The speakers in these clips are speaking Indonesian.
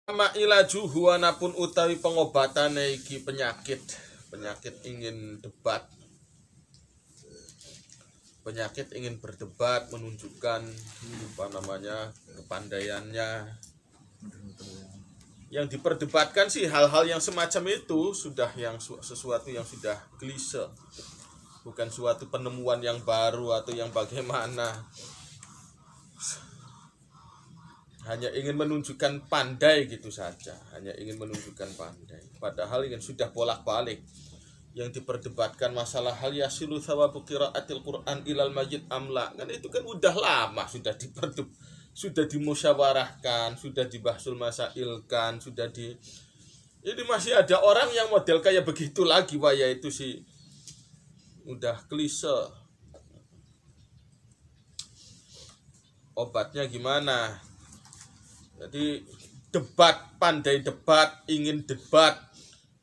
Ma ilaju huwanapun utawi pengobatane iki penyakit ingin debat, penyakit ingin berdebat, menunjukkan kepandaiannya. Yang diperdebatkan sih hal-hal yang semacam itu sudah sesuatu yang sudah klise, bukan suatu penemuan yang baru atau yang bagaimana. Hanya ingin menunjukkan pandai gitu saja, hanya ingin menunjukkan pandai. Padahal ingin sudah bolak-balik. Yang diperdebatkan masalah hal yasilu thawabu qiraatil Qur'an ilal majid amla. Kan itu kan udah lama sudah dimusyawarahkan, sudah dibahsul masailkan, ini masih ada orang yang model kayak begitu lagi, wah ya itu sih udah klise. Obatnya gimana? Jadi pandai debat, ingin debat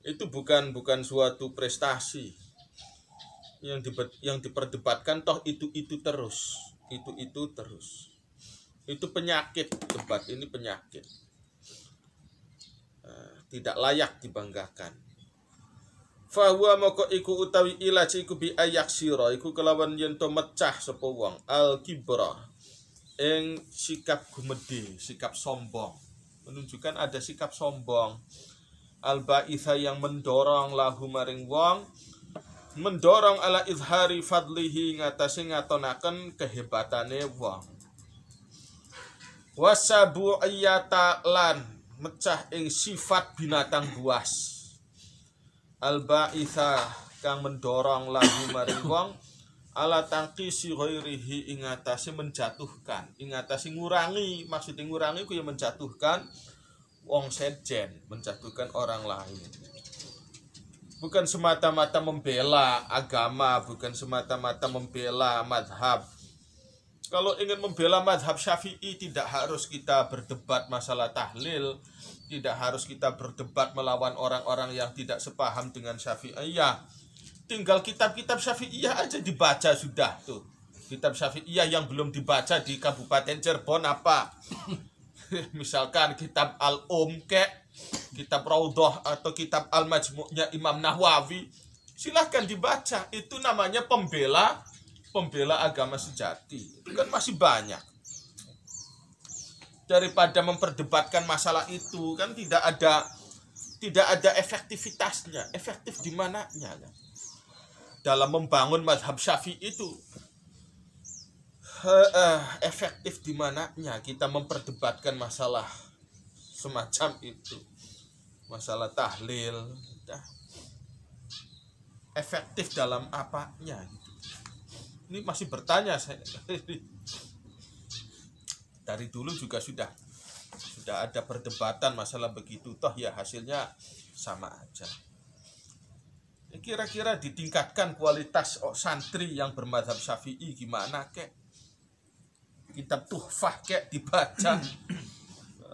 itu bukan suatu prestasi. Yang diperdebatkan toh itu terus. Itu penyakit, debat ini penyakit. Tidak layak dibanggakan. Fa huwa moko iku utawi ilaj iku bi ayaksira iku kelawan yen to mecah sapa wong al kibra ing sikap gumedhe, sikap sombong. Menunjukkan ada sikap sombong. Al-ba'itha yang mendorong lahu maring wong, mendorong ala izhari fadlihi ngatasi ngatonaken kehebatane wong. Wasabu ayyata lan mecah ing sifat binatang buas. Al-ba'itha kang mendorong lahu maring wong ala tangkisi ghairihi ingatasi menjatuhkan, ingatasi ngurangi, maksudnya ngurangi ku yang menjatuhkan wong sejen, menjatuhkan orang lain. Bukan semata-mata membela agama, bukan semata-mata membela madhab. Kalau ingin membela madhab Syafi'i tidak harus kita berdebat masalah tahlil, tidak harus kita berdebat melawan orang-orang yang tidak sepaham dengan Syafi'iyah. Tinggal kitab-kitab Syafi'iyah aja dibaca sudah tuh. Kitab Syafi'iyah yang belum dibaca di Kabupaten Cirebon apa? Misalkan kitab kitab Raudhah atau kitab Al-Majmu'nya Imam Nawawi. Silahkan dibaca. Itu namanya pembela agama sejati. Itu kan masih banyak. Daripada memperdebatkan masalah itu kan tidak ada efektivitasnya. Efektif di mananya kan? Dalam membangun mazhab Syafi'i itu efektif di mananya kita memperdebatkan masalah semacam itu, masalah tahlil, efektif dalam apanya gitu. Ini masih bertanya saya. Dari dulu juga sudah ada perdebatan masalah begitu, toh ya hasilnya sama aja. Kira-kira ditingkatkan kualitas santri yang bermadzhab Syafi'i gimana kek? Kitab Tuhfah kek dibaca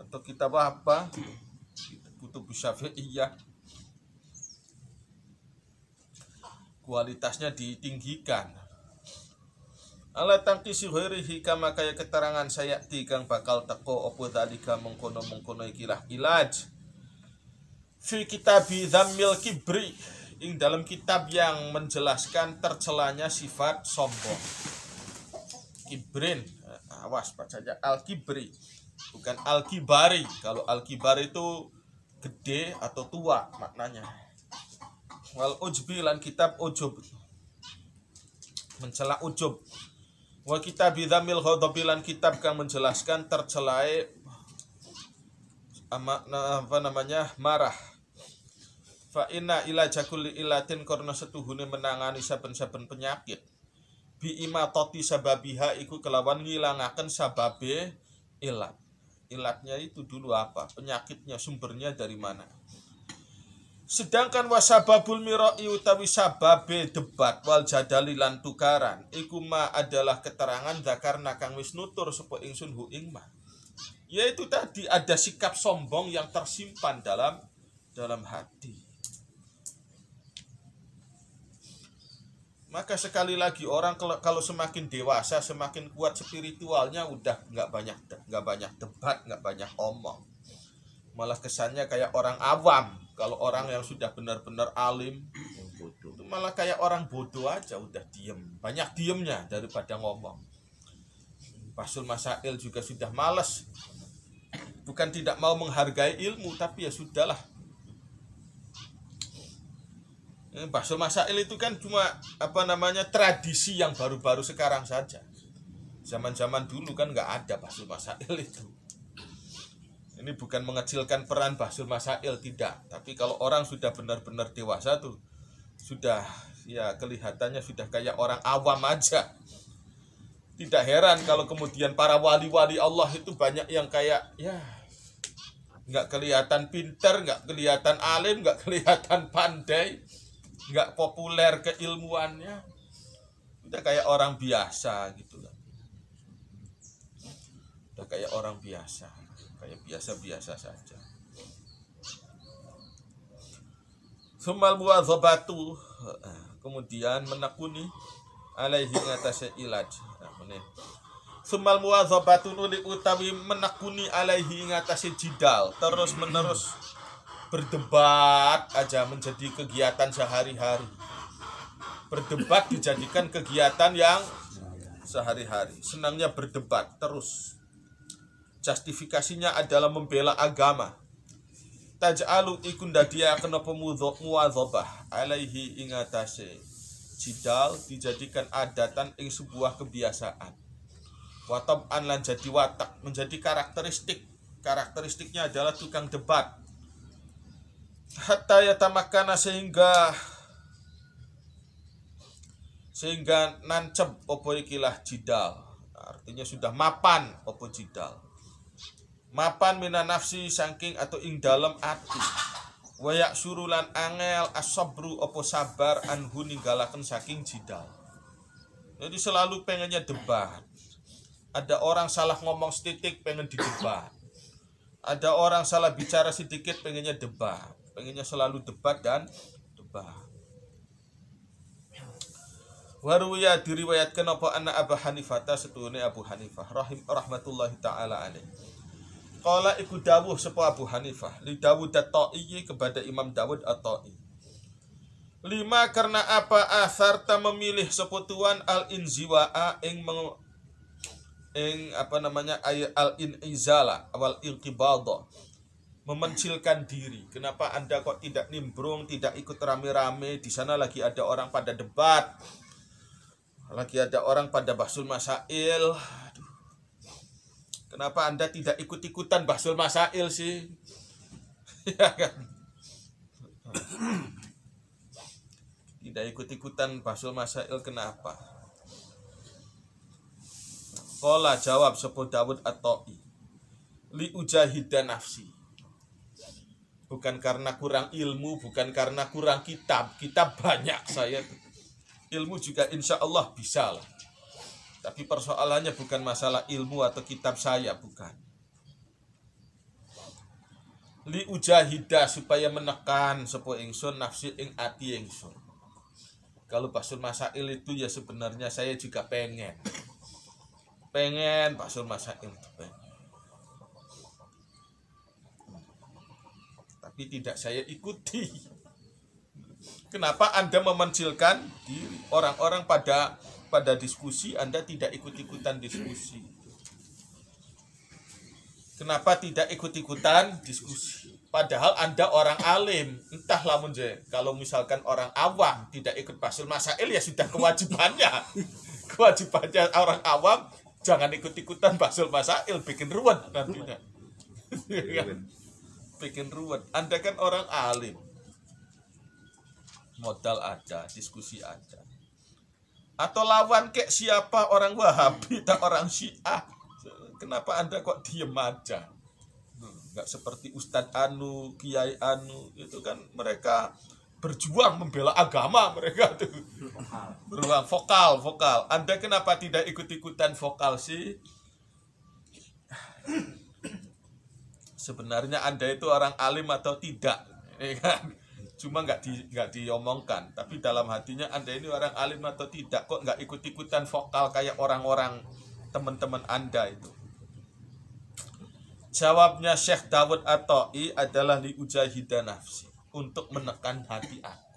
atau kitab apa? Kutub Syafi'iyah. Kualitasnya ditinggikan. Ala tangkisi ghairihi kama kaya keterangan saya kang bakal teko opo dalika mengkono-mengkono ikilah ilaj. Fi kitabi Dhammil Kibri, ing dalam kitab yang menjelaskan tercelanya sifat sombong. Kibrin, awas bacanya Al-Kibri, bukan Al-Kibari. Kalau Al-Kibari itu gede atau tua maknanya. Wal ujbi lan kitab ujub, mencela ujub. Wa kitab Dhammil Ghadabi lan kitab kang menjelaskan tercelai marah. Fa inna ila jakuli ilatin karena setuhune menangani saben-saben penyakit bi imatati sababiha iku kelawan ngilangaken sababe ilat. Ilatnya itu dulu apa? Penyakitnya, sumbernya dari mana? Sedangkan wasababul mirai utawi sababe debat wal jadali lan tukaran iku ma adalah keterangan zakarna kang wis nutur sapa ingsun hu ing ma. Yaitu tadi ada sikap sombong yang tersimpan dalam hati. Maka sekali lagi orang kalau semakin dewasa, semakin kuat spiritualnya, udah nggak banyak debat, nggak banyak omong. Malah kesannya kayak orang awam. Kalau orang yang sudah benar-benar alim itu malah kayak orang bodoh aja, udah diem. Banyak diemnya daripada ngomong. Bahsul Masail juga sudah malas. Bukan tidak mau menghargai ilmu, tapi ya sudahlah. Bahsul Masail itu kan cuma tradisi yang baru-baru sekarang saja. Zaman-zaman dulu kan nggak ada Bahsul Masail itu. Ini bukan mengecilkan peran Bahsul Masail, tidak. Tapi kalau orang sudah benar-benar dewasa tuh, sudah ya kelihatannya sudah kayak orang awam aja. Tidak heran kalau kemudian para wali-wali Allah itu banyak yang kayak ya nggak kelihatan pinter, nggak kelihatan alim, nggak kelihatan pandai, nggak populer keilmuannya, udah kayak orang biasa gitu lah. Udah kayak orang biasa, kayak biasa-biasa saja. Sumal muwadzabatu, kemudian menekuni alaihi ngatasé ilaj. Sumal muwadzabatu nuli utawi menekuni alaihi ngatasé jidal, terus menerus berdebat aja menjadi kegiatan sehari-hari. Berdebat dijadikan kegiatan yang sehari-hari. Senangnya berdebat terus. Justifikasinya adalah membela agama. Taj'alu ikunda dia kena muwadzabah alaihi ingatase jidal dijadikan adatan ing sebuah kebiasaan. Watab'an lan jadi watak, menjadi karakteristiknya adalah tukang debat. Hatta yatamakana sehingga nancep opo ikilah jidal. Artinya sudah mapan opo jidal. Mapan mina nafsi saking atau ing dalam ati. Wayak surulan angel asobru opo sabar anhu ninggalaken saking jidal. Jadi selalu pengennya debat. Ada orang salah ngomong setitik pengen didebat. Ada orang salah bicara sedikit pengennya debat. Pengennya selalu debat dan debat. Waruya diriwayatkan apa anna Abu Hanifah setuhune Abu Hanifah rahmatullahi taala alaih. Qala iku dawuh sapa Abu Hanifah li Dawud at-Ta'i kepada Imam Dawud at-Ta'i. Lima karena apa asarta memilih sapa tuan al-inziwa'a ing al-inizala awal inqibadha, memencilkan diri. Kenapa Anda kok tidak nimbrung, tidak ikut rame-rame? Di sana lagi ada orang pada debat, lagi ada orang pada bahsul masail. Aduh. Kenapa Anda tidak ikut-ikutan bahsul masail sih? Ya kan? Tidak ikut-ikutan bahsul masail kenapa? Qala jawab sapa Dawud at-Ta'i. Li ujahida nafsi. Bukan karena kurang ilmu, bukan karena kurang kitab. Kitab banyak saya. Ilmu juga insya Allah bisa lah. Tapi persoalannya bukan masalah ilmu atau kitab saya, bukan. Li ujahida supaya menekan sapa ingsun nafsi ing ati ingsun. Kalau bahsul masail itu ya sebenarnya saya juga pengen bahsul masail pengen. Tapi tidak saya ikuti. Kenapa Anda memencilkan diri? Orang-orang pada diskusi, Anda tidak ikut-ikutan diskusi. Kenapa tidak ikut-ikutan diskusi? Padahal Anda orang alim. Entahlah kalau misalkan orang awam tidak ikut bahsul masail ya sudah kewajibannya. Kewajibannya orang awam jangan ikut-ikutan bahsul masail, bikin ruwet nantinya. Bikin ruwet. Anda kan orang alim. Modal ada, diskusi ada. Atau lawan kek siapa, orang Wahabi atau orang Syiah. Kenapa Anda kok diem aja? Enggak seperti Ustadz Anu, Kiai Anu. Itu kan mereka berjuang membela agama mereka tuh. Beruang vokal. Anda kenapa tidak ikut-ikutan vokal sih? Sebenarnya Anda itu orang alim atau tidak? Ya kan? Cuma nggak diomongkan, tapi dalam hatinya Anda ini orang alim atau tidak, kok nggak ikut-ikutan vokal kayak orang-orang teman-teman Anda itu. Jawabnya Syekh Dawud At-Ta'i adalah liujahida nafsi, untuk menekan hati aku.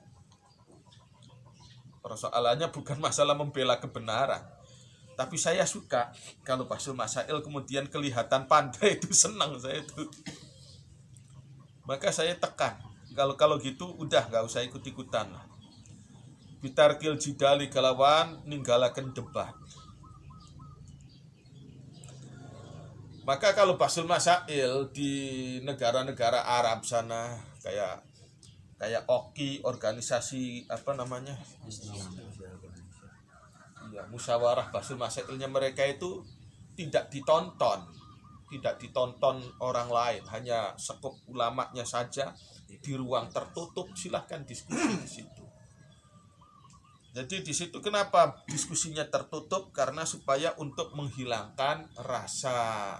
Persoalannya bukan masalah membela kebenaran, tapi saya suka kalau Basul Masail kemudian kelihatan pandai, itu senang saya itu. Maka saya tekan, kalau gitu udah nggak usah ikut-ikutan lah. Bitarkil jidali kalawan ninggalaken debat. Maka kalau Basul Masail di negara-negara Arab sana kayak OKI, organisasi apa namanya? Ya, musyawarah Basul Masailnya mereka itu tidak ditonton orang lain, hanya sekup ulamanya saja di ruang tertutup, silahkan diskusi di situ. Jadi di situ kenapa diskusinya tertutup? Karena supaya untuk menghilangkan rasa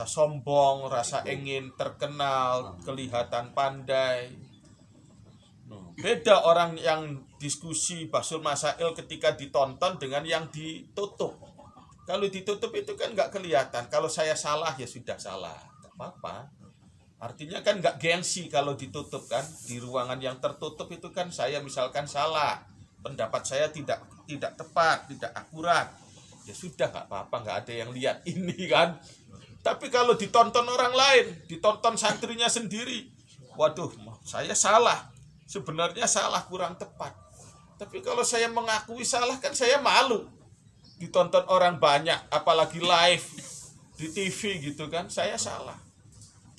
sombong, rasa ingin terkenal, kelihatan pandai. Beda orang yang diskusi Basul Masail ketika ditonton dengan yang ditutup. Kalau ditutup itu kan nggak kelihatan. Kalau saya salah ya sudah salah, nggak apa-apa. Artinya kan nggak gengsi kalau ditutup kan. Di ruangan yang tertutup itu kan saya misalkan salah, pendapat saya tidak tepat, tidak akurat, ya sudah nggak apa-apa, nggak ada yang lihat ini kan. Tapi kalau ditonton orang lain, ditonton santrinya sendiri, waduh, saya salah, sebenarnya salah, kurang tepat. Tapi kalau saya mengakui salah kan saya malu, ditonton orang banyak, apalagi live di TV gitu kan, saya salah.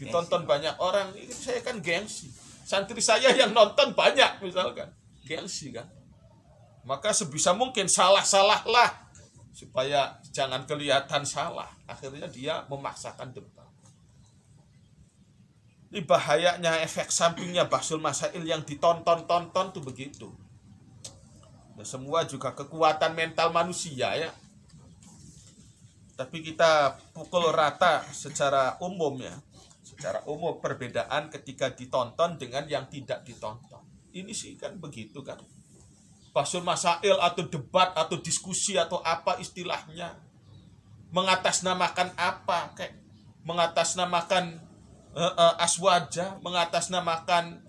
Ditonton banyak orang, ini saya kan gengsi. Santri saya yang nonton banyak misalkan, gengsi kan. Maka sebisa mungkin salah-salahlah supaya jangan kelihatan salah. Akhirnya dia memaksakan debat. Ini bahayanya efek sampingnya Basul Masail yang ditonton-tonton tuh begitu. Ya, semua juga kekuatan mental manusia ya. Tapi kita pukul rata secara umum ya. Secara umum perbedaan ketika ditonton dengan yang tidak ditonton. Ini sih kan begitu kan. Basul Masail atau debat atau diskusi atau apa istilahnya. Mengatasnamakan apa? Kayak mengatasnamakan aswaja, mengatasnamakan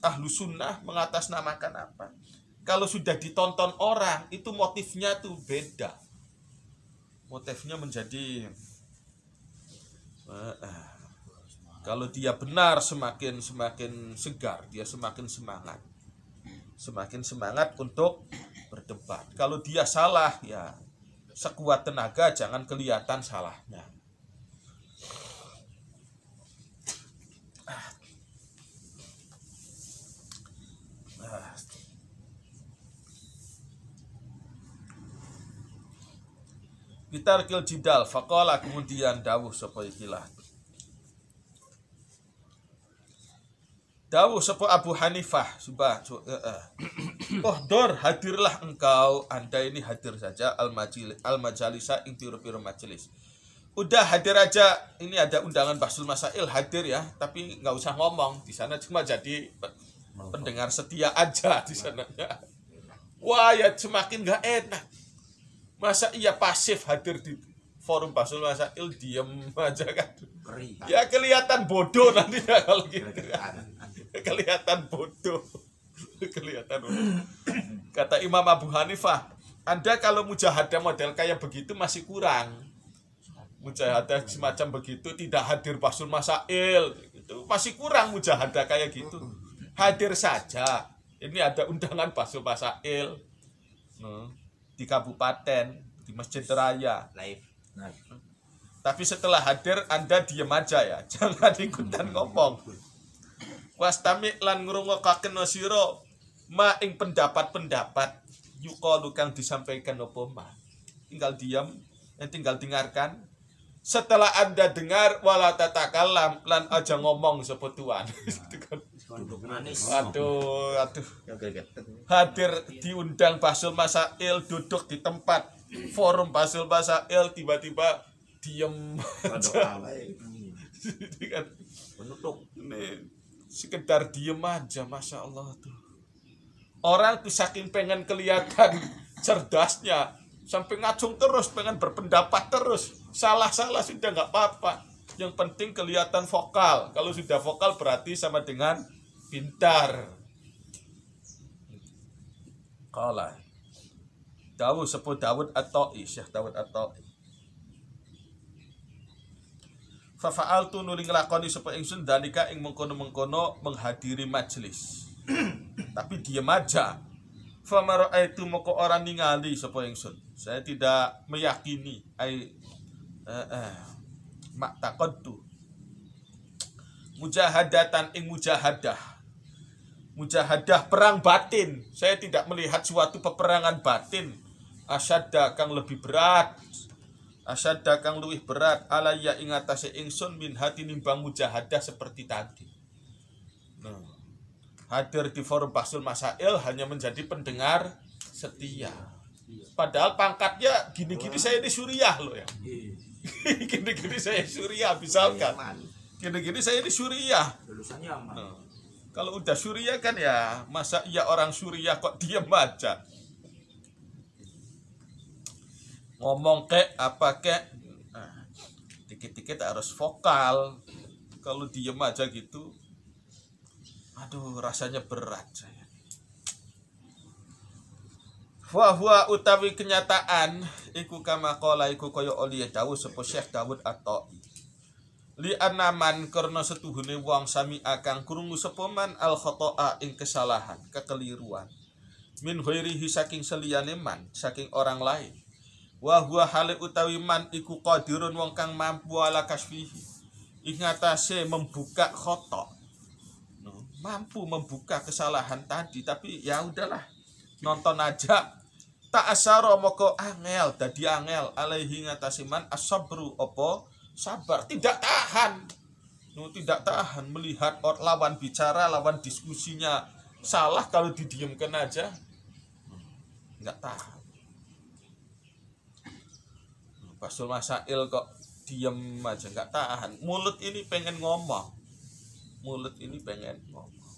ahlu sunnah, mengatasnamakan apa? Kalau sudah ditonton orang, itu motifnya tuh beda. Motifnya menjadi kalau dia benar semakin segar, dia semakin semangat untuk berdebat. Kalau dia salah ya sekuat tenaga jangan kelihatan salahnya. Bitarkil jidal faqala, kemudian dawuh sapa ikilah. Dawuh sapa Abu Hanifah Uhdor, hadirlah engkau, Anda ini hadir saja al-majalisa ing piro-piro majelis. Udah hadir aja, ini ada undangan Basul Masail, hadir ya, tapi nggak usah ngomong di sana, cuma jadi pendengar setia aja di sana ya. Wah ya semakin nggak enak. Masa iya pasif hadir di forum Basul Masail, diem aja kan. Ya kelihatan bodoh nanti ya kalau gitu kan. Kelihatan bodoh. Kata Imam Abu Hanifah, Anda kalau mujahadah model kayak begitu masih kurang. Mujahadah semacam begitu, tidak hadir Basul Masail, itu masih kurang mujahadah kayak gitu. Hadir saja. Ini ada undangan Basul Masail di kabupaten, di Masjid Raya live. Tapi setelah hadir Anda diem aja ya, jangan ikutan ngomong. Wastami lan ngrungokaken sira ma ing pendapat-pendapat yuqalu kang disampaikan apa ma. Tinggal diam dan tinggal dengarkan. Setelah Anda dengar wala tatakallam lan aja ngomong sapa tuan. Aduh. Hadir diundang Basul Masail, duduk di tempat forum Basul Masail, tiba-tiba diem aja. Sekedar diem aja, Masya Allah tuh. Orang tuh saking pengen kelihatan cerdasnya, sampai ngacung terus, pengen berpendapat terus. Salah-salah sudah nggak apa-apa. Yang penting kelihatan vokal. Kalau sudah vokal berarti sama dengan pintar. Qala Dawud sepuh Dawud At-Ta'i, Syekh Dawud At-Ta'i. Fa fa'altu nuli nglakoni sapa ingsun dalika ing mengkono-mengkono menghadiri majelis. Tapi diam aja. Fa mara'aitu moko ora ningali sapa ingsun. Saya tidak meyakini mak taqaddu. Mujahadatan ing mujahadah perang batin. Saya tidak melihat suatu peperangan batin asyadda kang lebih berat, asyadda kang luwih berat alaya ing atase ingsun min hati nimbang mujahadah seperti tadi. Hadir di forum Bahsul Masail hanya menjadi pendengar setia. Padahal pangkatnya gini-gini saya di Suriah loh ya. Gini-gini saya Suriah misalkan. Gini-gini saya di Suriah. Lulusannya aman. Kalau udah Suriah kan ya, masa iya orang Suriah kok diam aja. Ngomong kek apa kek, dikit-dikit harus vokal. Kalau diem aja gitu, aduh rasanya berat saya. Wahwa utawi kenyataan iku kama qala iku kaya oli dawuh sapa Syekh Dawud At-Ta'i. Li anaman karena setuhune wong sami akang krungu sapa man al khata'a ing kesalahan, kekeliruan. Min ghairihi saking seliyane man, saking orang lain. Wa huwa hale utawi man iku qadirun wong kang mampu ala kasfihi ing atase membuka khata. Mampu membuka kesalahan tadi, tapi ya udahlah, nonton aja. Tak asaro moko angel dadi angel alaihi ngatasi man asabru opo sabar, tidak tahan. Tidak tahan melihat lawan bicara, lawan diskusinya salah, kalau didiamkan aja nggak tahan. Bahsul Masail kok diem aja nggak tahan. Mulut ini pengen ngomong. Mulut ini pengen ngomong.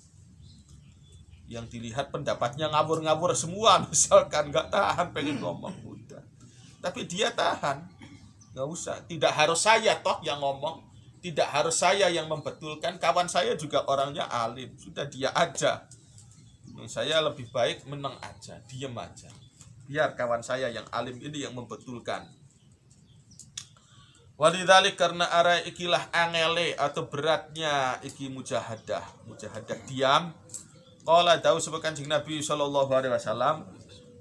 Yang dilihat pendapatnya ngawur-ngawur semua, misalkan nggak tahan pengen ngomong udah. Tapi dia tahan. Nggak usah. Tidak harus saya toh yang ngomong. Tidak harus saya yang membetulkan. Kawan saya juga orangnya alim. Sudah dia aja. Saya lebih baik menang aja, diem aja. Biar kawan saya yang alim ini yang membetulkan. Walidzalik karena arah ikilah angele atau beratnya iki mujahadah diam. Qala dawu sapa Kanjeng Nabi sallallahu alaihi wasallam,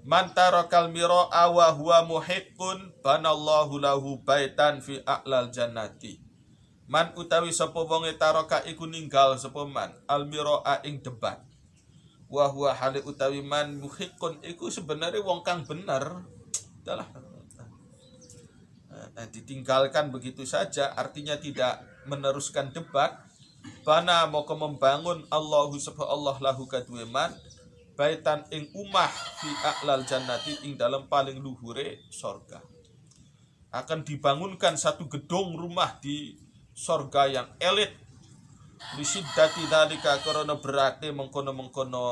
man tarakal mira'a wa huwa muhiqqun banallahu lahu baitan fi a'lal jannati. Man utawi sapa wong taraka iku ninggal sapa man al mira'a ing debat. Wa huwa hale utawi man muhiqqun iku sebenarnya wong kang bener. Adalah ditinggalkan begitu saja, artinya tidak meneruskan debat. Bana moko membangun Allahu subhanahu lahu kadueman baitan ing umah fi a'lal jannati ing dalam paling luhure sorga. Akan dibangunkan satu gedung rumah di sorga yang elit. Lisiddati dalika karena berarti mengkono-mengkono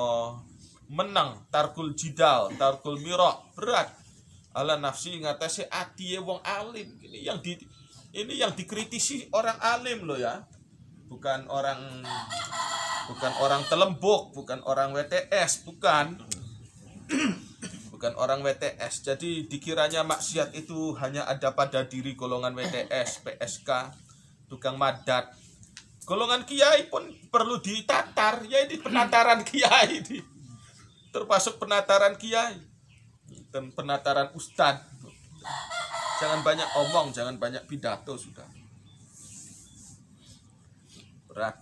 menang tarkul jidal, tarkul mira, berat ala nafsi ngatasi ati wong alim. Ini yang dikritisi orang alim loh ya. Bukan orang telembuk, bukan orang WTS, bukan orang WTS. Jadi dikiranya maksiat itu hanya ada pada diri golongan WTS, PSK, tukang madat. Golongan kiai pun perlu ditatar, ya ini penataran kiai ini. Termasuk penataran kiai dan penataran ustadz. Jangan banyak omong, jangan banyak pidato sudah. Berat.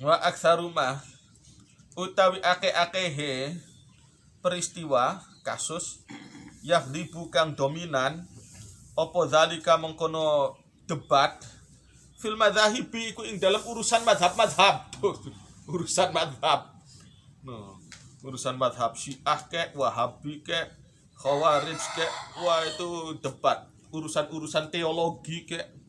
Wa aktsaruma utawi ake-akehe peristiwa kasus yaghlibu kang dominan opo zalika mengkono debat fil madzahibi iku ing dalam urusan mazhab-mazhab. Urusan mazhab. Urusan mazhab Syiah kek, Wahabi kek, Khawarij kek, wah itu debat. Urusan-urusan teologi kek.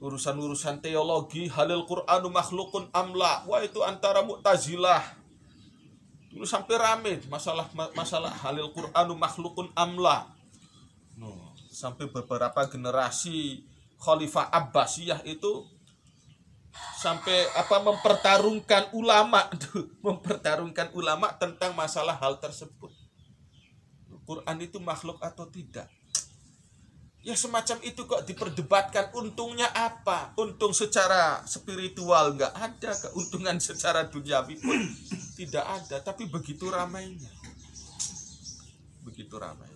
Urusan-urusan teologi, halil Qur'anu makhlukun amla, wah itu antara Mu'tazilah Dulu sampai rame masalah halil Qur'anu makhlukun amla. Sampai beberapa generasi Khalifah Abbasiyah itu sampai mempertarungkan ulama tentang masalah hal tersebut. Quran itu makhluk atau tidak? Ya semacam itu kok diperdebatkan. Untungnya apa? Untung secara spiritual nggak ada, keuntungan secara duniawi pun tidak ada. Tapi begitu ramainya, begitu ramai.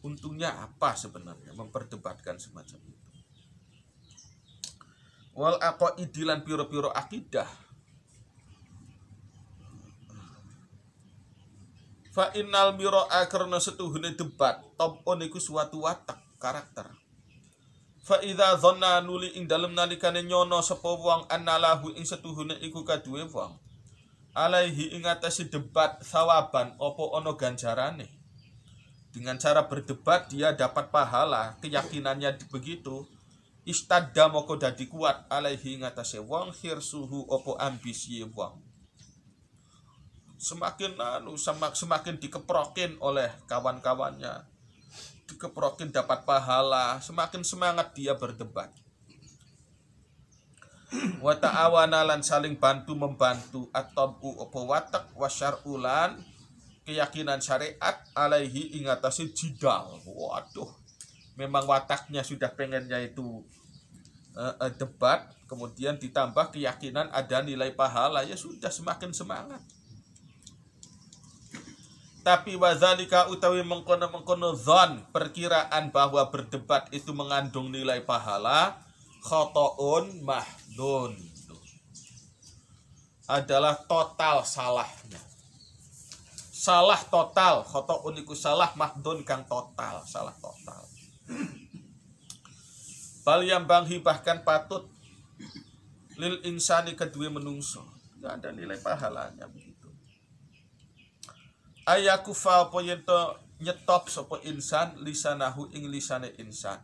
Untungnya apa sebenarnya memperdebatkan semacam itu? Wal aqaidilan piro-piro akidah. Fa innal mira'a karena setuhune debat topon iku suatu watak karakter. Fa idza dhanna nuli ing dalem nalikane nyono sapa wong annalahu ing setuhune iku kaduwe wong alaihi ing atase debat sawaban apa ana ganjarane. Dengan cara berdebat dia dapat pahala, keyakinannya begitu. Istadda moko dadi kuat alaihi ing atase wong khirsuhu apa ambisi wong. Semakin dikeprokin oleh kawan-kawannya, dikeprokin dapat pahala, semakin semangat dia berdebat. Wa ta'awana lan saling bantu membantu at-tabu apa watak wasyar'ulan keyakinan syariat alaihi ing atase jidal. Waduh, memang wataknya sudah pengennya itu debat, kemudian ditambah keyakinan ada nilai pahala, ya sudah semakin semangat. Tapi wadzalika utawi mengkono dzan perkiraan bahwa berdebat itu mengandung nilai pahala khotoun mahdun adalah total salahnya. Salah total, khotoun iku salah, mahdun kang total, salah total. Bal yang banghi bahkan patut lil insani kedua menungso, enggak ada nilai pahalanya begitu. Ayakufa apa yento nyetop sapa insan lisanahu ing lisane insan.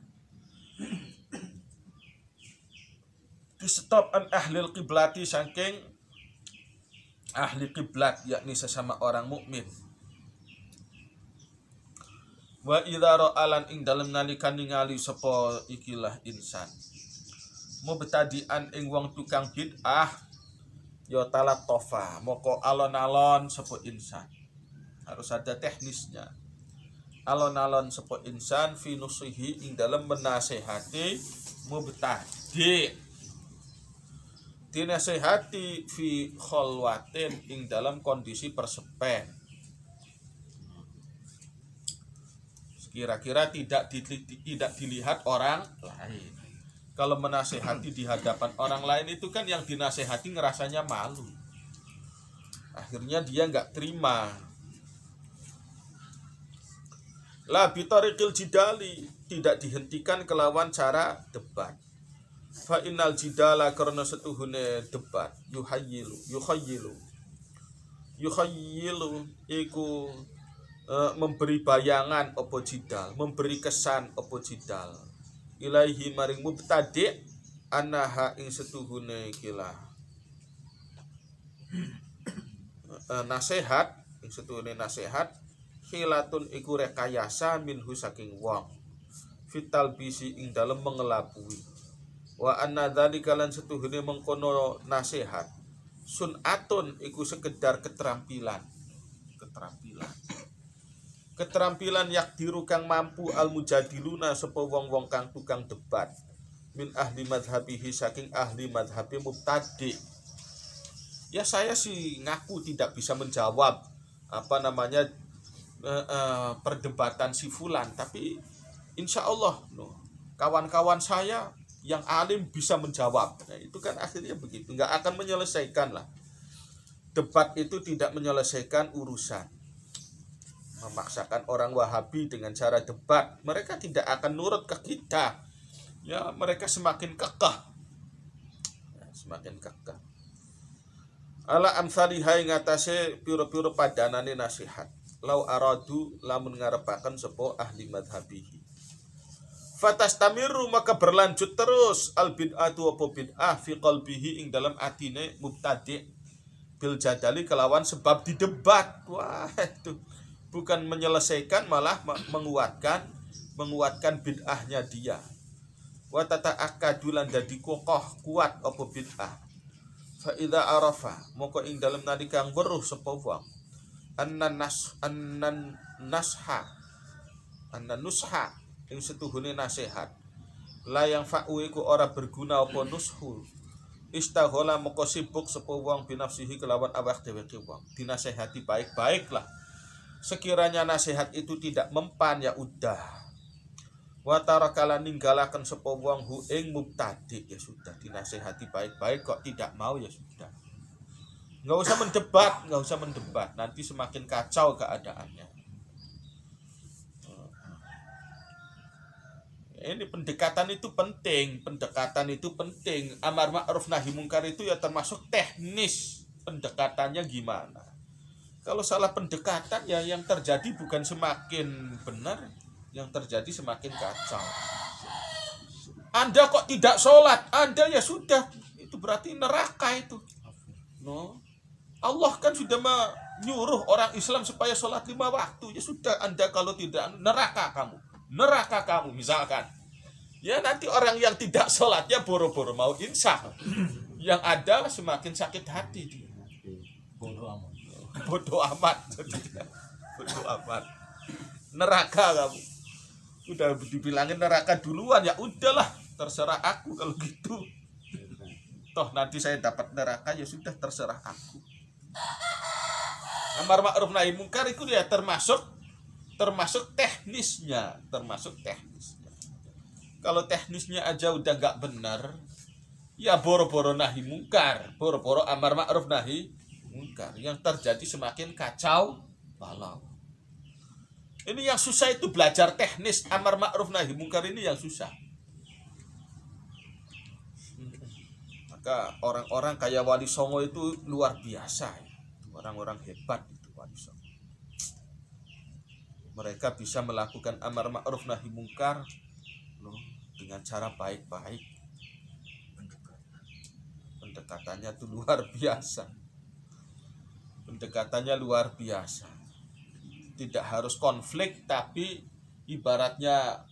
Di stop an ahlil qiblati saking ahli qiblat yakni sesama orang mukmin. Wa idza ra'alan ing dalem nalikan ningali sapa ikilah insan. Mubtadi'an ing wong tukang bid'ah ya talat tofa moko alon-alon sapa insan. Harus ada teknisnya. Alon-alon sapa insan fi nusihi ing dalem menasehati mubtadi. Dinasehati fi khalwatin ing dalam kondisi persepen. Kira-kira tidak dilihat orang lain. Kalau menasehati di hadapan orang lain itu kan yang dinasehati ngerasanya malu. Akhirnya dia nggak terima. La bitariqil jidali, tidak dihentikan kelawan cara debat. Fa innal jidala karena setuhune debat yukhayyilu iku memberi bayangan apa jidal, memberi kesan apa jidal ilaihi maring mubtadi annaha ing setuhune kila nasihat ing setuhune nasihat khilatun iku rekayasa minhu saking wong fital bisi ing dalem mengelabui wa anna dzalika lan setuhune mengkono nasihat sunatun iku sekedar keterampilan yakdiru kang mampu al mujadiluna sapa wong-wong kang tukang debat min ahli madhabihi saking ahli madhabi mubtadi. Ya saya sih ngaku tidak bisa menjawab perdebatan si fulan, tapi insya Allah kawan-kawan saya yang alim bisa menjawab. Nah, itu kan akhirnya begitu, nggak akan menyelesaikan lah. Debat itu tidak menyelesaikan urusan. Memaksakan orang Wahabi dengan cara debat, mereka tidak akan nurut ke kita. Ya, mereka semakin kekeh. Ala amsalihai ngatasé piro-piro padanane nasihat. Lau aradu lamun ngarepaken sapa ahli madhabihi. Fatastamiru maka berlanjut terus al bid'atu apa bid'ah fi qalbihi ing dalam atine mubtadi. bil jadali kelawan sebab didebat. Wah, itu bukan menyelesaikan, malah menguatkan bid'ahnya dia. Wa tata'akkadulan dadi kokoh kuat apa bid'ah. Fa idza arafa moko ing dalem nalika weruh sapa wong annan nusha ing setuhune nasihat la yang fa'u iku ora berguna apa nushu istaghala moko sibuk sapa wong binafsihi kelawan awak dhewe wong dinasehati baik-baik lah. Sekiranya nasihat itu tidak mempan ya udah. Wa tarakala ninggalaken sapa wong hu ing mubtadi, ya sudah, dinasehati baik-baik kok tidak mau, ya sudah. Nggak usah mendebat, nanti semakin kacau keadaannya. Ini pendekatan itu penting. Amar ma'ruf nahi mungkar itu ya termasuk teknis pendekatannya gimana. Kalau salah pendekatan ya yang terjadi bukan semakin benar, yang terjadi semakin kacau. Anda kok tidak sholat, Anda ya sudah, itu berarti neraka itu. No. Allah kan sudah menyuruh orang Islam supaya sholat 5 waktu. Ya sudah, Anda kalau tidak, neraka kamu misalkan. Ya nanti orang yang tidak sholatnya boro-boro mau insaf. Yang ada semakin sakit hati dia. Bodoh amat. Neraka kamu. Udah dibilangin neraka duluan, ya udahlah, terserah aku kalau gitu. Toh nanti saya dapat neraka, ya sudah, terserah aku. Amar ma'ruf nahi mungkar itu ya termasuk teknisnya. Kalau teknisnya aja udah nggak benar, ya boro-boro nahi mungkar, boro-boro amar ma'ruf nahi mungkar. Yang terjadi semakin kacau balau. Ini yang susah itu belajar teknis amar ma'ruf nahi mungkar, ini yang susah. Maka orang-orang kayak Wali Songo itu luar biasa ya. Orang-orang hebat itu Wali Songo. Mereka bisa melakukan amar ma'ruf nahi mungkar dengan cara baik-baik. Pendekatannya itu luar biasa. Tidak harus konflik, tapi ibaratnya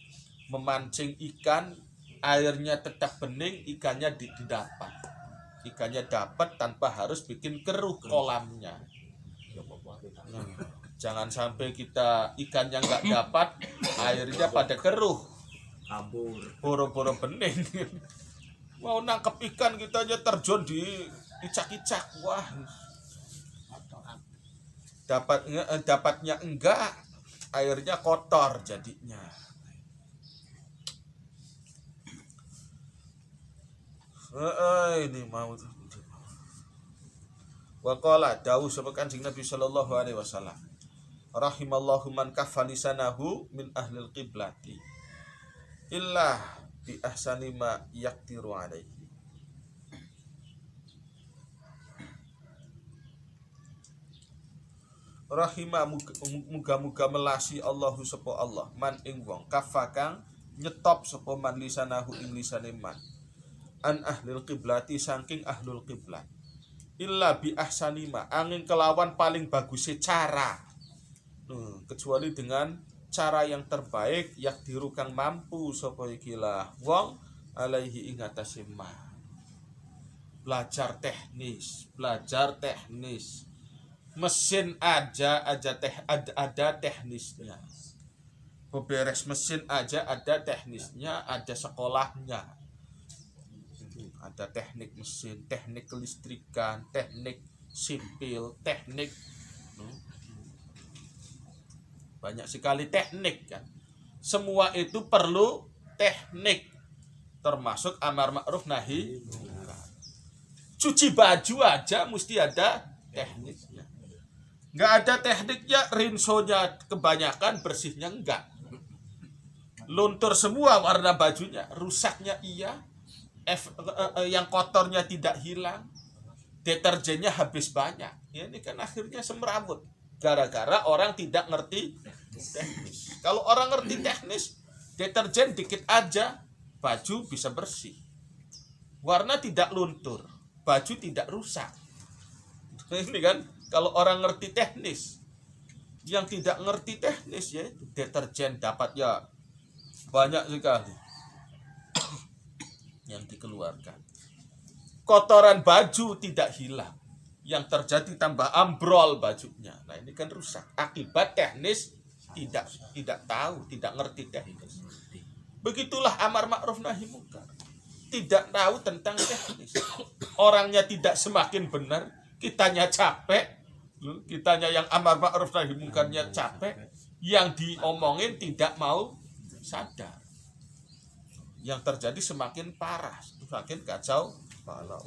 memancing ikan, airnya tetap bening, ikannya didapat. Ikannya dapat tanpa harus bikin keruh kolamnya. Jangan sampai kita ikannya nggak dapat, airnya pada keruh, boro-boro bening. Mau nangkep ikan kita aja terjun di icak-icak, wah. Dapatnya enggak, airnya kotor jadinya. Ini mau waqala dawuh sapa Kanjeng Nabi sallallahu alaihi wasallam, rahimallahu man kaffa lisanahu min ahlil qiblati illa bi ahsani ma yaqdiru alaihi. Rahimah muga-muga melasi Allahu sapa Allah man ing wong kafa kang nyetop sapa man lisanahu ing lisane man an ahlil qiblati saking ahlul qiblat illa bi ahsani ma angin kelawan paling bagusnya cara, kecuali dengan cara yang terbaik yak diru kang mampu sapa ikilah wong alaihi ing atase ma. Belajar teknis. Mesin ada teknisnya. Beberes mesin aja ada teknisnya, ada sekolahnya. Ada teknik mesin, teknik kelistrikan, teknik sipil, teknik banyak sekali teknik kan. Semua itu perlu teknik, termasuk amar ma'ruf nahi mungkar. Cuci baju aja mesti ada tekniknya. Nggak ada tekniknya, rinsonya kebanyakan, bersihnya enggak. Luntur semua warna bajunya, rusaknya iya, yang kotornya tidak hilang, deterjennya habis banyak. Ya, ini kan akhirnya semrawut. Gara-gara orang tidak ngerti teknis. Kalau orang ngerti teknis, deterjen dikit aja, baju bisa bersih. Warna tidak luntur, baju tidak rusak. Ini kan kalau orang ngerti teknis. Yang tidak ngerti teknis ya deterjen dapat ya banyak sekali yang dikeluarkan. Kotoran baju tidak hilang. Yang terjadi tambah ambrol bajunya. Nah, ini kan rusak. Akibat teknis tidak tahu, tidak ngerti teknis. Begitulah amar ma'ruf nahi munkar. Tidak tahu tentang teknis. Orangnya tidak semakin benar, kitanya capek. Kitanya yang amar ma'ruf nahi munkarnya capek, yang diomongin tidak mau sadar. Yang terjadi semakin parah, semakin kacau balau.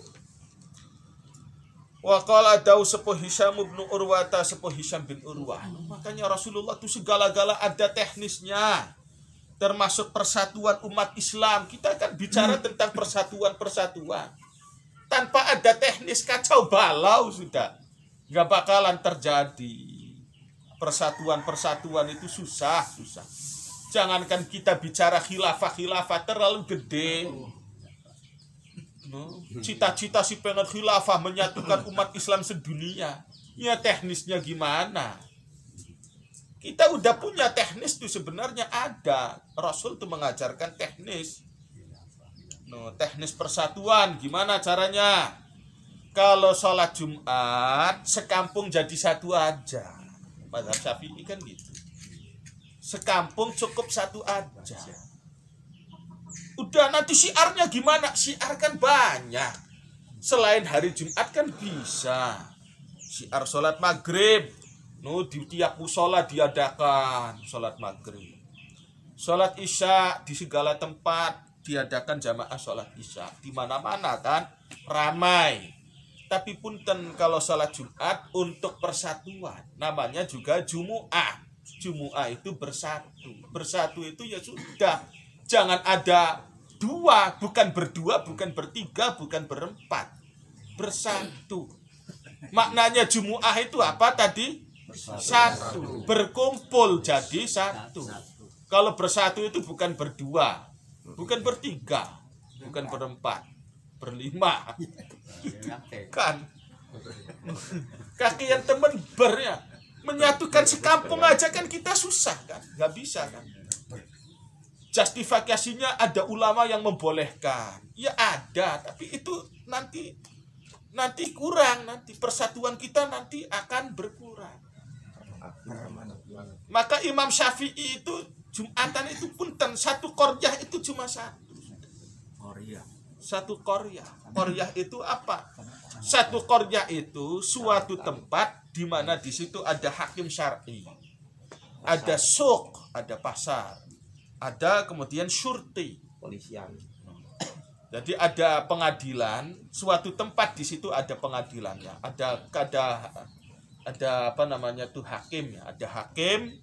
Wa qala dawu sepuh Hisham bin Urwah sepuh Hisham bin Urwah. Makanya Rasulullah itu segala-gala ada teknisnya. Termasuk persatuan umat Islam. Kita kan bicara tentang persatuan-persatuan. Tanpa ada teknis kacau balau sudah. Nggak bakalan terjadi. Persatuan-persatuan itu susah. Jangankan kita bicara khilafah terlalu gede. Cita-cita si pengen khilafah menyatukan umat Islam sedunia. Ya teknisnya gimana? Kita udah punya teknis tuh sebenarnya ada. Rasul tuh mengajarkan teknis. Teknis persatuan gimana caranya? Kalau sholat Jumat sekampung jadi satu aja. Mazhab Syafi'i kan gitu. Sekampung cukup satu aja. Udah nanti syiarnya gimana? Syiar kan banyak. Selain hari Jumat kan bisa. Syiar sholat maghrib. Di tiap musola diadakan sholat maghrib. Sholat isya di segala tempat diadakan jamaah sholat isya. Di mana-mana kan ramai. Tapi punten kalau sholat Jumat untuk persatuan. Namanya juga Jumu'ah. Jumu'ah itu bersatu. Bersatu itu ya sudah. Jangan ada dua. Bukan berdua, bukan bertiga, bukan berempat. Bersatu. Maknanya Jumu'ah itu apa tadi? Satu. Berkumpul jadi satu. Kalau bersatu itu bukan berdua. Bukan bertiga. Bukan berempat. Berlima. Kan kakian temen bernya menyatukan sekampung aja kan kita susah kan, nggak bisa kan. Justifikasinya ada ulama yang membolehkan, ya ada, tapi itu nanti kurang, nanti persatuan kita nanti akan berkurang. Maka Imam Syafi'i itu Jumatan itu punten satu qaryah itu cuma satu qaryah. Qaryah itu apa? Satu qaryah itu suatu tempat di mana di situ ada hakim syar'i, ada suq, ada pasar, ada kemudian syurti, polisian. Jadi ada pengadilan, suatu tempat di situ ada pengadilannya, ada apa namanya tuh hakim ya, ada hakim,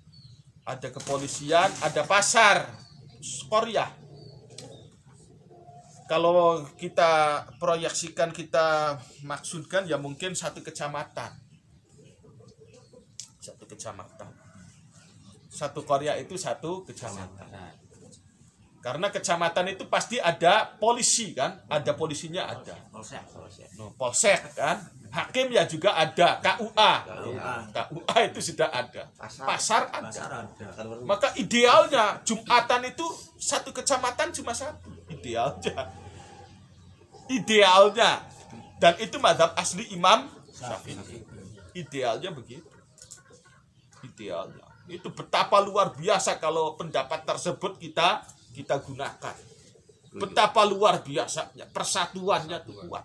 ada kepolisian, ada pasar, qaryah. Kalau kita proyeksikan, kita maksudkan ya mungkin satu kecamatan. Satu qaryah itu satu kecamatan. Karena kecamatan itu pasti ada polisi kan, ada polisinya ada. Polsek kan, hakim ya juga ada, KUA itu sudah ada, pasar ada. Maka idealnya Jumatan itu satu kecamatan cuma satu, idealnya. Dan itu mazhab asli Imam Syafi'i. Idealnya begitu. Idealnya. Itu betapa luar biasa kalau pendapat tersebut kita gunakan. Betapa luar biasanya, persatuannya itu kuat.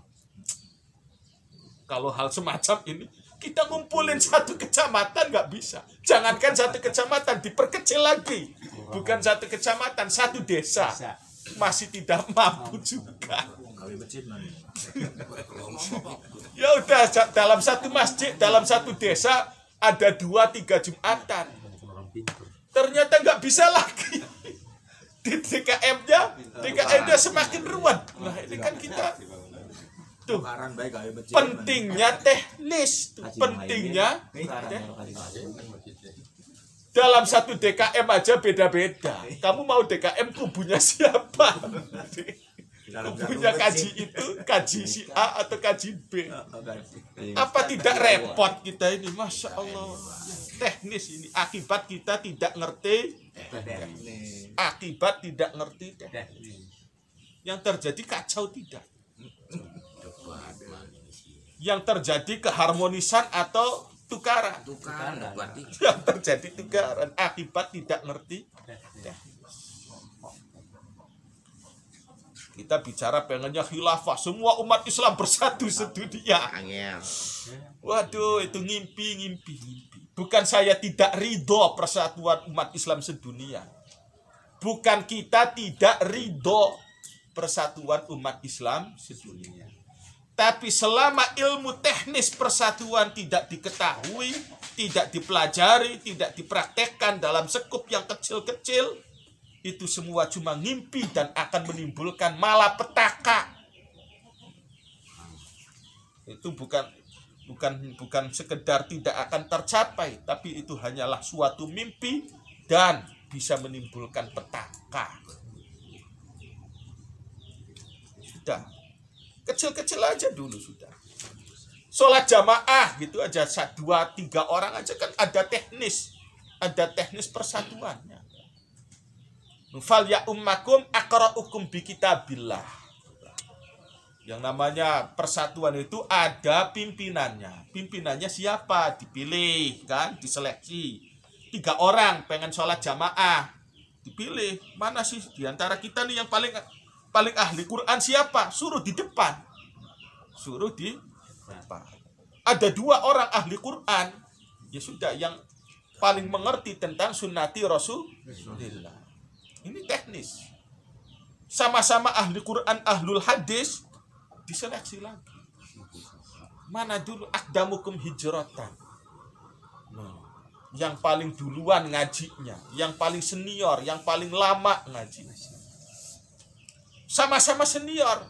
Kalau hal semacam ini, kita ngumpulin satu kecamatan nggak bisa. Jangankan satu kecamatan, diperkecil lagi. Bukan satu kecamatan, satu desa. Masih tidak mampu juga. Ya udah, dalam satu masjid, dalam satu desa, ada 2-3 Jumatan. Ternyata nggak bisa lagi. Di DKM-nya semakin ruwet. Nah ini kan kita tuh pentingnya teknis, pentingnya dalam satu DKM aja beda-beda. Kamu mau DKM kubunya siapa? Punya kaji itu, kaji si A atau kaji B. Apa tidak repot kita ini, Masya Allah. Teknis ini, akibat kita tidak ngerti. Akibat tidak ngerti teknis. Yang terjadi kacau tidak. Yang terjadi keharmonisan atau tukaran. Yang terjadi tukaran, akibat tidak ngerti teknis. Kita bicara pengennya khilafah, semua umat Islam bersatu sedunia. Waduh, itu ngimpi. Bukan saya tidak ridho persatuan umat Islam sedunia. Bukan kita tidak ridho persatuan umat Islam sedunia. Tapi selama ilmu teknis persatuan tidak diketahui, tidak dipelajari, tidak dipraktekkan dalam skup yang kecil-kecil, itu semua cuma ngimpi dan akan menimbulkan malapetaka. Itu bukan sekedar tidak akan tercapai, tapi itu hanyalah suatu mimpi dan bisa menimbulkan petaka. Sudah, kecil-kecil aja dulu sudah. Sholat jamaah gitu aja, 2, 3 orang aja kan ada teknis persatuannya. Fal ya ummakum aqra'ukum bi kitabillah. Yang namanya persatuan itu ada pimpinannya. Pimpinannya siapa? Dipilih kan, diseleksi. 3 orang pengen sholat jamaah. Dipilih, mana sih di antara kita nih yang paling ahli Quran siapa? Suruh di depan. Ada 2 orang ahli Quran. Ya sudah, yang paling mengerti tentang sunnati Rasulullah. Ini teknis. Sama-sama ahli Quran, ahlul hadis, diseleksi lagi. Mana dulu aqdamukum hijratan. Yang paling duluan ngajinya, yang paling senior, yang paling lama ngaji. Sama-sama senior,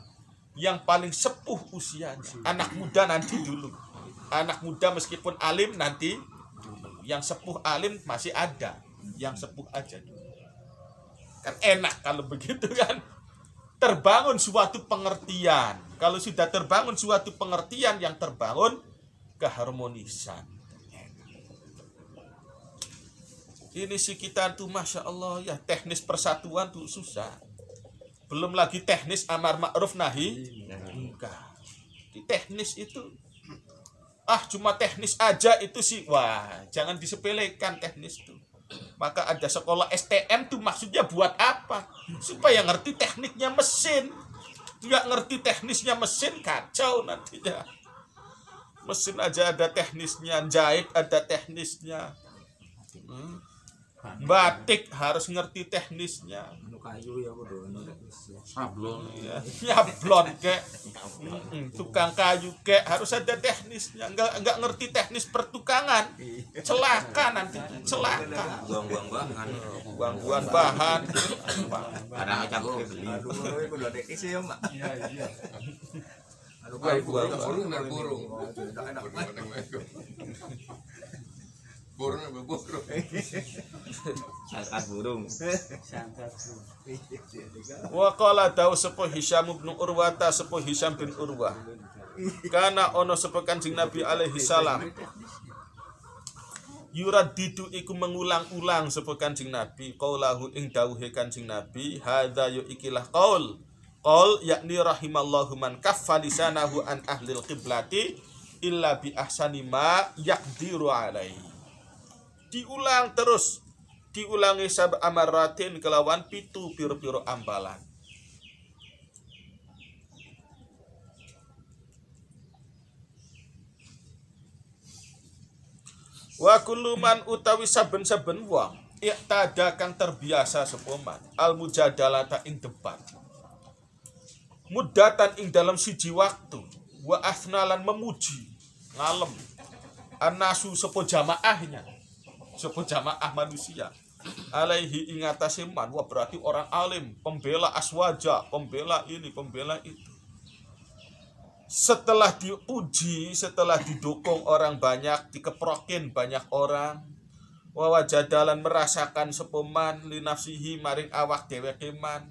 yang paling sepuh usianya. Anak muda nanti dulu. Anak muda meskipun alim nanti dulu. Yang sepuh alim masih ada. Yang sepuh aja dulu. Kan enak kalau begitu kan. Terbangun suatu pengertian. Kalau sudah terbangun suatu pengertian, yang terbangun keharmonisan. Ini sih kita tuh Masya Allah ya, teknis persatuan tuh susah. Belum lagi teknis amar ma'ruf nahi munkar. Di teknis itu cuma teknis aja itu sih, wah jangan disepelekan teknis itu. Maka ada sekolah STM tuh maksudnya buat apa? Supaya ngerti tekniknya mesin. Nggak ngerti teknisnya mesin, kacau nantinya. Mesin aja ada teknisnya, jahit ada teknisnya. Batik harus ngerti teknisnya. Sablon ya. Nyablon kek. Tukang kayu kek harus ada teknisnya. Enggak ngerti teknis pertukangan. Celaka nanti, celaka. Buang-buang bahan. Kadang campur beli. Iya. Burung. Sangkat burung. Wa qala dawu sapa Hisyam bin Urwata, sapa Hisyam bin Urwah. Kana ono sapa Kanjeng Nabi alaihi salam. Yuradidu iku mengulang-ulang sapa Kanjeng Nabi qaulahu ing dawuhe Kanjeng Nabi, hadza yu ikilah qaul. Qaul yakni rahimallahu man kaffa lisanahu an ahlil qiblati illa bi ahsani ma yaqdiru alaihi. Diulang terus, diulangi sab amaratin kelawan 7 piro-piro ambalan. Wa kullu man utawi saben-saben wong iktada kang terbiasa sapa man al mujadalata ing debat. Mudatan ing dalam siji waktu, wa asnalan memuji ngalem anasu sapa jamaahnya. Sapa jamaah manusia alaihi ingatasi man, wah berarti orang alim, pembela aswaja, pembela ini, pembela itu. Setelah diuji, setelah didukung orang banyak, dikeprokin banyak orang, wajadalan merasakan sepeman linafsihi maring awak dheweke man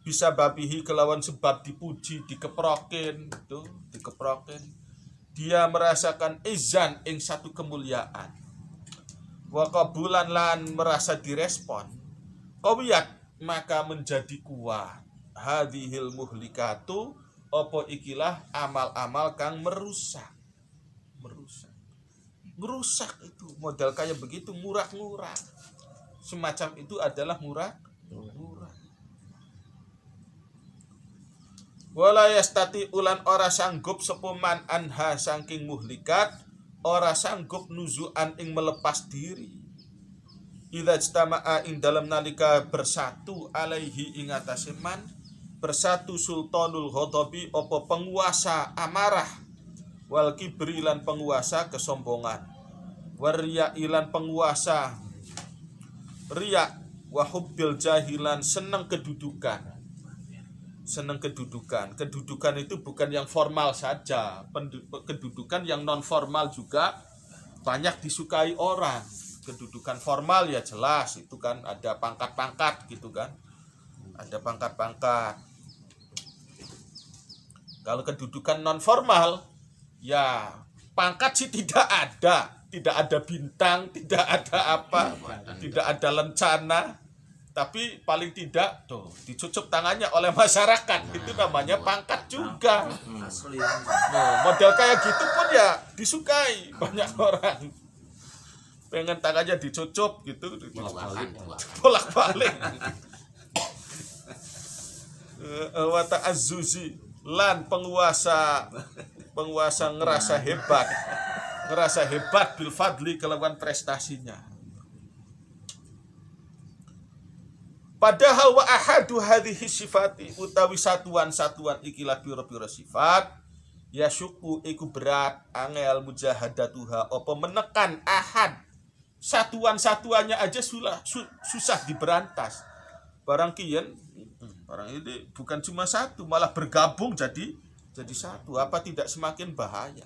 bisa babihi kelawan sebab dipuji, dikeprokin itu, dikeprokin. Dia merasakan izan ing satu kemuliaan. Wa qabulan lan merasa direspon. Qawiyat maka menjadi kuat. Hadhil muhlikatu apa ikilah amal-amal kang merusak. Merusak itu modal kayak begitu murah-murah. Semacam itu adalah murah. Wala yastati ulan ora sanggup sepuman anha saking muhlikat, ora sanggup nuzuan ing melepas diri. Idza ijtama'a ing dalam nalika bersatu alaihi ing atase man, bersatu sultanul ghadabi apa penguasa amarah, wal kibri lan penguasa kesombongan, warya ilan penguasa riya, wa hubbil jahilan senang kedudukan. Kedudukan itu bukan yang formal saja, kedudukan yang non formal juga banyak disukai orang. Kedudukan formal ya jelas itu kan ada pangkat-pangkat gitu kan, ada pangkat-pangkat. Kalau kedudukan non formal ya pangkat sih tidak ada bintang, tidak ada apa, tidak ada lencana. Tapi paling tidak tuh dicucuk tangannya oleh masyarakat, itu namanya pangkat juga. Model kayak gitu pun ya disukai banyak orang. Pengen tangannya dicucuk gitu, bolak-balik. Wa ta'azzuzi lan penguasa ngerasa hebat bil fadli kelawan prestasinya. Padahal wa ahadu hadhihi sifati utawi satuan ikilah pira-pira sifat ya syuku iku berat angel mujahadatuha apa menekan ahad satuannya aja susah diberantas. Barang ini bukan cuma satu, malah bergabung jadi satu. Apa tidak semakin bahaya?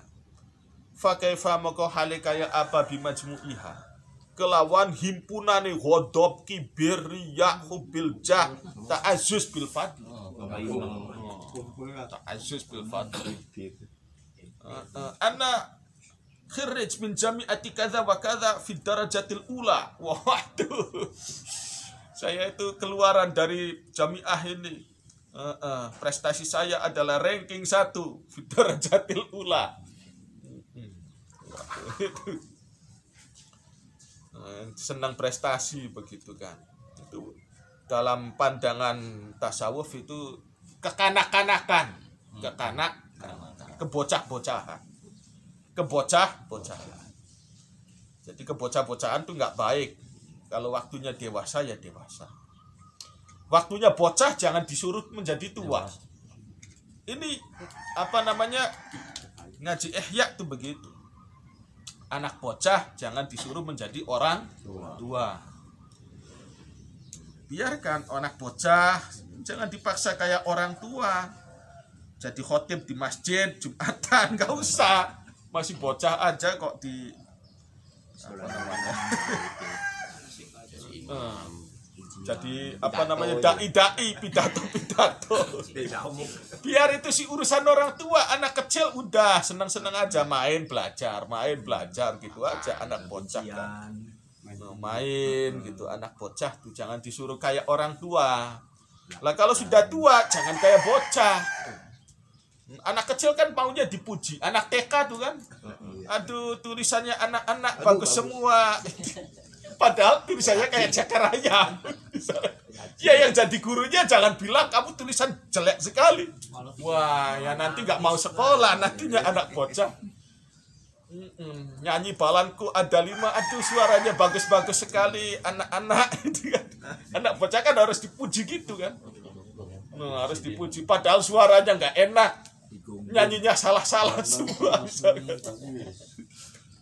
Fa kaifa maka hale kaya apa bimajmu'iha kelawan himpunane ghadab kibir riya hubil jah ta'azzus bil fadl. Ta'azzus bil fadl. Ana khirij min jami'ati kadza wa kadza fi darajatil ula. Waduh. Saya itu keluaran dari jamiah ini. Prestasi saya adalah ranking 1 fi darajatil ula. Senang prestasi begitu kan. Itu dalam pandangan tasawuf itu kekanak-kanakan, kebocah-bocahan. Jadi kebocah-bocahan itu nggak baik. Kalau waktunya dewasa ya dewasa. Waktunya bocah jangan disuruh menjadi tua. Ini apa namanya ngaji ihya tuh begitu. Anak bocah jangan disuruh menjadi orang tua. Biarkan anak bocah, jangan dipaksa kayak orang tua. Jadi khotib di masjid Jumatan, nggak usah. Masih bocah aja kok di apa namanya. Jadi apa namanya dai pidato. Biar itu sih urusan orang tua. Anak kecil udah senang-senang aja main belajar gitu aja. Anak bocah kan main gitu. Anak bocah tuh jangan disuruh kayak orang tua. Lah kalau sudah tua jangan kayak bocah. Anak kecil kan maunya dipuji. Anak TK tuh kan, aduh tulisannya anak-anak bagus semua. Padahal tulisannya kayak Jakaraya. Ya yang jadi gurunya jangan bilang kamu tulisan jelek sekali. Wah ya nanti nggak mau sekolah nantinya anak bocah. Nyanyi balanku ada 5, aduh suaranya bagus-bagus sekali anak-anak. Anak bocah kan harus dipuji gitu kan. Harus dipuji padahal suaranya nggak enak. Nyanyinya salah-salah semua.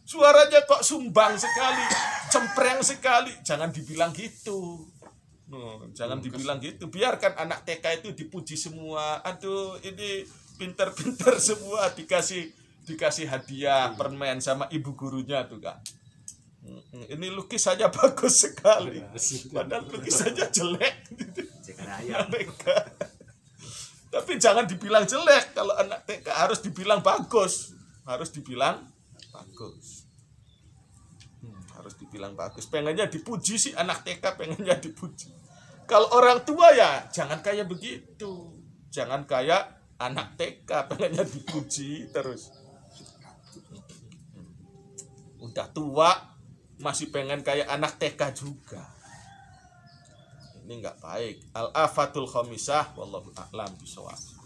Suaranya kok sumbang sekali, cempreng sekali. Jangan dibilang gitu. Jangan dibilang gitu. Biarkan anak TK itu dipuji semua. Aduh, ini pinter-pinter semua, dikasih hadiah permen sama ibu gurunya tuh, Kak. Ini lukisannya bagus sekali. Padahal lukisannya jelek. Tapi jangan dibilang jelek. Kalau anak TK harus dibilang bagus. Harus dibilang bagus. Harus dibilang bagus. Pengennya dipuji sih anak TK, pengennya dipuji. Kalau orang tua ya jangan kayak begitu. Jangan kayak anak TK, pengennya dipuji terus. Udah tua masih pengen kayak anak TK juga. Ini enggak baik. Al-afatul khamisah wallahu a'lam bishawab.